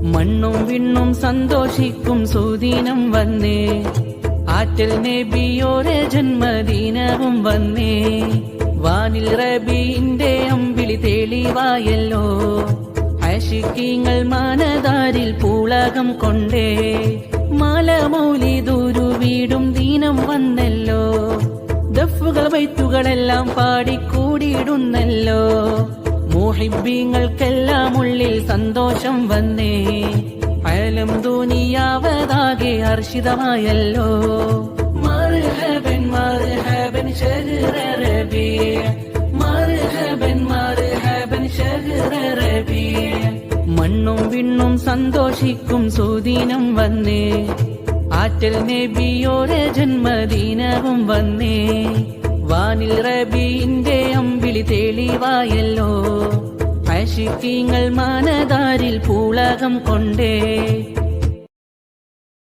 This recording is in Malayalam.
മണ്ണും വിണ്ണും സന്തോഷിക്കും സുദിനം വന്നേ, ആറ്റൽ നബിയോരെ ജന്മദിനവും വന്നേ. വാനിൽ റബീന്റെ അമ്പിളി തെളിവായല്ലോ, ആശിക്കീങ്ങൾ മാനദാരിൽ പൂളകം കൊണ്ടേ. മാല മൗലിദൂരു വീടും ദീനം വന്നല്ലോ, ദഫുകൾ വൈത്തുകളെല്ലാം പാടിക്കൂടിയിടുന്നല്ലോ. മുഹിബ്ബീങ്ങൾക്കെല്ലാം ഉള്ളിൽ സന്തോഷം വന്നേ, അയലം ദുനിയാവതാകെ ഹർഷിതമായല്ലോ. മർഹബൻ മർഹബൻ ശഹ്റ റബീഅ, മർഹബൻ മർഹബൻ ശഹ്റ റബീഅ. മണ്ണും വിണ്ണും സന്തോഷിക്കും സുദിനം വന്നേ, ആറ്റൽ നബിയോരെ ജന്മദിനവും വന്നേ. വാനിൽ റബീന്റെ അമ്പിളി തെളിവായല്ലോ, ആശിക്കീങ്ങൾ മാനദാരിൽ പൂളകം കൊണ്ടേ.